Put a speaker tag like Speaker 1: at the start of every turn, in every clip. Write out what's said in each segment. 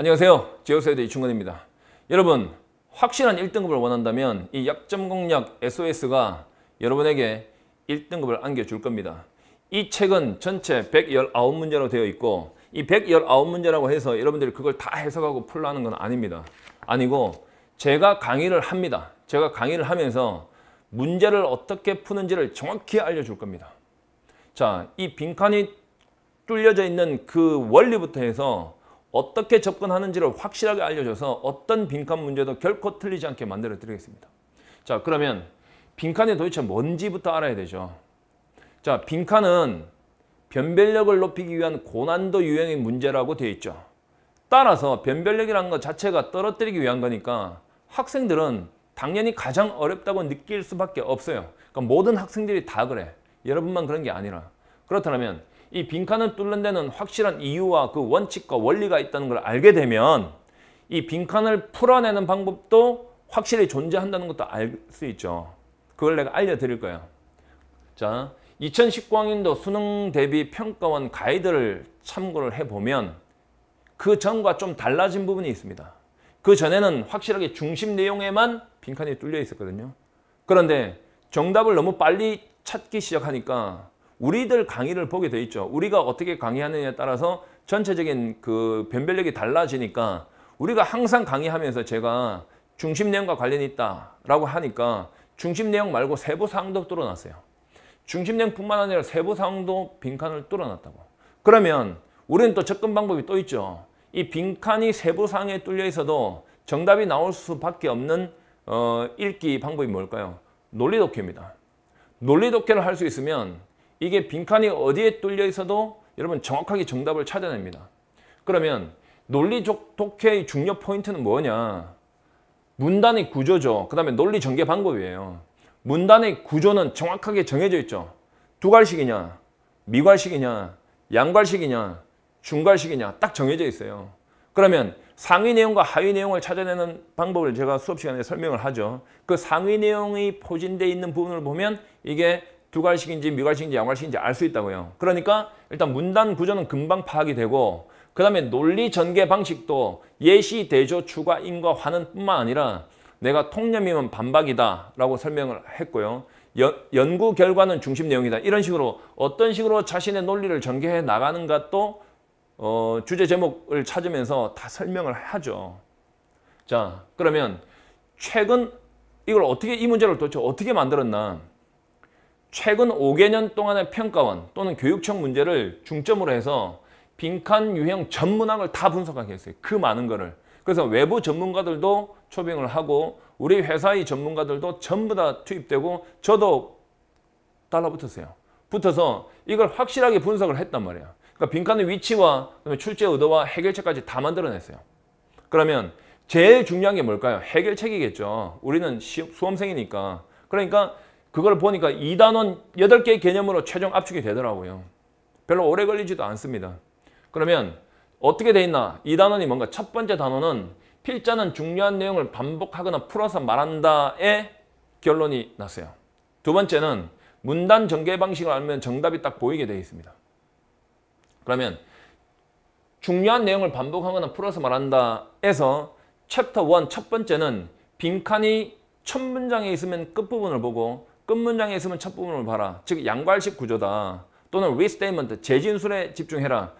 Speaker 1: 안녕하세요. 제오스헤드 이충건입니다. 여러분, 확실한 1등급을 원한다면 이 약점 공략 SOS가 여러분에게 1등급을 안겨줄 겁니다. 이 책은 전체 119문제로 되어 있고 이 119문제라고 해서 여러분들이 그걸 다 해석하고 풀라는 건 아닙니다. 아니고 제가 강의를 합니다. 제가 강의를 하면서 문제를 어떻게 푸는지를 정확히 알려줄 겁니다. 자, 이 빈칸이 뚫려져 있는 그 원리부터 해서 어떻게 접근하는지를 확실하게 알려줘서 어떤 빈칸 문제도 결코 틀리지 않게 만들어 드리겠습니다. 자, 그러면 빈칸이 도대체 뭔지부터 알아야 되죠. 자, 빈칸은 변별력을 높이기 위한 고난도 유형의 문제라고 되어 있죠. 따라서 변별력이라는 것 자체가 떨어뜨리기 위한 거니까 학생들은 당연히 가장 어렵다고 느낄 수밖에 없어요. 그러니까 모든 학생들이 다 그래. 여러분만 그런 게 아니라. 그렇다면 이 빈칸을 뚫는 데는 확실한 이유와 그 원칙과 원리가 있다는 걸 알게 되면 이 빈칸을 풀어내는 방법도 확실히 존재한다는 것도 알 수 있죠. 그걸 내가 알려드릴 거예요. 자, 2019학년도 수능 대비 평가원 가이드를 참고를 해보면 그 전과 좀 달라진 부분이 있습니다. 그 전에는 확실하게 중심 내용에만 빈칸이 뚫려 있었거든요. 그런데 정답을 너무 빨리 찾기 시작하니까 우리들 강의를 보게 돼 있죠. 우리가 어떻게 강의하느냐에 따라서 전체적인 그 변별력이 달라지니까 우리가 항상 강의하면서 제가 중심 내용과 관련이 있다라고 하니까 중심 내용 말고 세부 사항도 뚫어놨어요. 중심 내용뿐만 아니라 세부 사항도 빈칸을 뚫어놨다고. 그러면 우리는 또 접근 방법이 또 있죠. 이 빈칸이 세부 사항에 뚫려 있어도 정답이 나올 수밖에 없는 읽기 방법이 뭘까요? 논리 독해입니다. 논리 독해를 할 수 있으면 이게 빈칸이 어디에 뚫려 있어도 여러분 정확하게 정답을 찾아냅니다. 그러면 논리 독해의 중요 포인트는 뭐냐? 문단의 구조죠. 그 다음에 논리 전개 방법이에요. 문단의 구조는 정확하게 정해져 있죠. 두괄식이냐, 미괄식이냐, 양괄식이냐, 중괄식이냐 딱 정해져 있어요. 그러면 상위 내용과 하위 내용을 찾아내는 방법을 제가 수업 시간에 설명을 하죠. 그 상위 내용이 포진되어 있는 부분을 보면 이게 두괄식인지 미괄식인지 양괄식인지 알 수 있다고요. 그러니까 일단 문단 구조는 금방 파악이 되고 그 다음에 논리 전개 방식도 예시, 대조, 추가, 인과, 환원 뿐만 아니라 내가 통념이면 반박이다 라고 설명을 했고요. 연구 결과는 중심 내용이다. 이런 식으로 어떤 식으로 자신의 논리를 전개해 나가는가 또 주제 제목을 찾으면서 다 설명을 하죠. 자, 그러면 최근 이걸 어떻게 이 문제를 도대체 어떻게 만들었나? 최근 5개년 동안의 평가원 또는 교육청 문제를 중점으로 해서 빈칸 유형 전문학을 다 분석하게 했어요. 그 많은 거를. 그래서 외부 전문가들도 초빙을 하고 우리 회사의 전문가들도 전부 다 투입되고 저도 달라붙었어요. 붙어서 이걸 확실하게 분석을 했단 말이에요. 그러니까 빈칸의 위치와 그다음에 출제 의도와 해결책까지 다 만들어냈어요. 그러면 제일 중요한 게 뭘까요? 해결책이겠죠. 우리는 수험생이니까. 그러니까 그걸 보니까 2단원 8개의 개념으로 최종 압축이 되더라고요. 별로 오래 걸리지도 않습니다. 그러면 어떻게 돼 있나? 2단원이 뭔가? 첫 번째 단원은 필자는 중요한 내용을 반복하거나 풀어서 말한다의 결론이 났어요. 두 번째는 문단 전개 방식을 알면 정답이 딱 보이게 되어 있습니다. 그러면 중요한 내용을 반복하거나 풀어서 말한다에서 챕터 1 첫 번째는 빈칸이 첫 문장에 있으면 끝부분을 보고 끝 문장에 있으면 첫 부분을 봐라. 즉 양괄식 구조다. 또는 restatement, 재진술에 집중해라.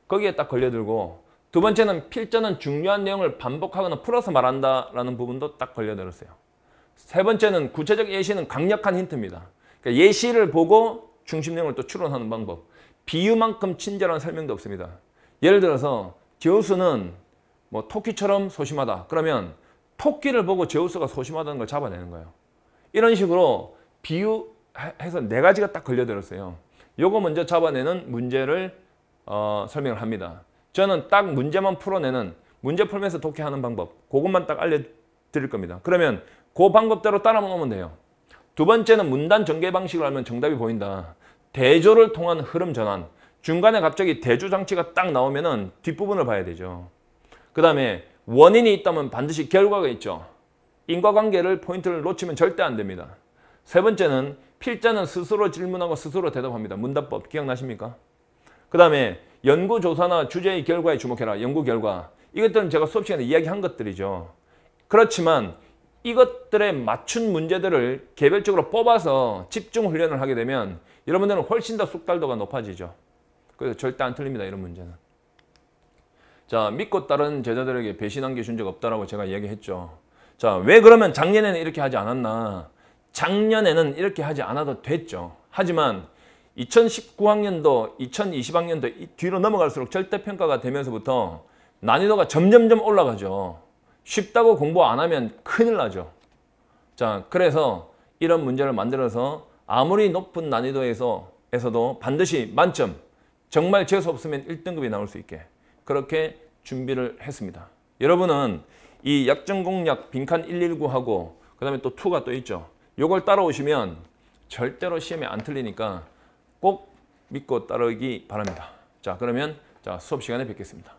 Speaker 1: 거기에 딱 걸려들고 두 번째는 필자는 중요한 내용을 반복하거나 풀어서 말한다라는 부분도 딱 걸려들었어요. 세 번째는 구체적 예시는 강력한 힌트입니다. 그러니까 예시를 보고 중심 내용을 또 추론하는 방법. 비유만큼 친절한 설명도 없습니다. 예를 들어서 제우스는 뭐 토끼처럼 소심하다. 그러면 토끼를 보고 제우스가 소심하다는 걸 잡아내는 거예요. 이런 식으로 비유해서 4가지가 딱 걸려들었어요. 요거 먼저 잡아내는 문제를 설명을 합니다. 저는 딱 문제만 풀어내는 문제 풀면서 독해하는 방법 그것만 딱 알려드릴 겁니다. 그러면 그 방법대로 따라오면 돼요. 두 번째는 문단 전개 방식을 알면 정답이 보인다. 대조를 통한 흐름 전환. 중간에 갑자기 대조 장치가 딱 나오면은 뒷부분을 봐야 되죠. 그 다음에 원인이 있다면 반드시 결과가 있죠. 인과관계를 포인트를 놓치면 절대 안 됩니다. 세 번째는 필자는 스스로 질문하고 스스로 대답합니다. 문답법 기억나십니까? 그 다음에 연구조사나 주제의 결과에 주목해라. 연구 결과. 이것들은 제가 수업 시간에 이야기한 것들이죠. 그렇지만 이것들에 맞춘 문제들을 개별적으로 뽑아서 집중 훈련을 하게 되면 여러분들은 훨씬 더 숙달도가 높아지죠. 그래서 절대 안 틀립니다. 이런 문제는. 자, 믿고 따른 제자들에게 배신한 게 준 적 없다라고 제가 이야기했죠. 자, 왜 그러면 작년에는 이렇게 하지 않았나? 작년에는 이렇게 하지 않아도 됐죠. 하지만 2019학년도, 2020학년도 뒤로 넘어갈수록 절대평가가 되면서부터 난이도가 점점점 올라가죠. 쉽다고 공부 안 하면 큰일 나죠. 자, 그래서 이런 문제를 만들어서 아무리 높은 난이도에서도 반드시 만점, 정말 재수 없으면 1등급이 나올 수 있게 그렇게 준비를 했습니다. 여러분은 이 약정공략 빈칸 119하고 그 다음에 또 2가 또 있죠. 요걸 따라오시면 절대로 시험에 안 틀리니까 꼭 믿고 따르기 바랍니다. 자, 그러면 수업 시간에 뵙겠습니다.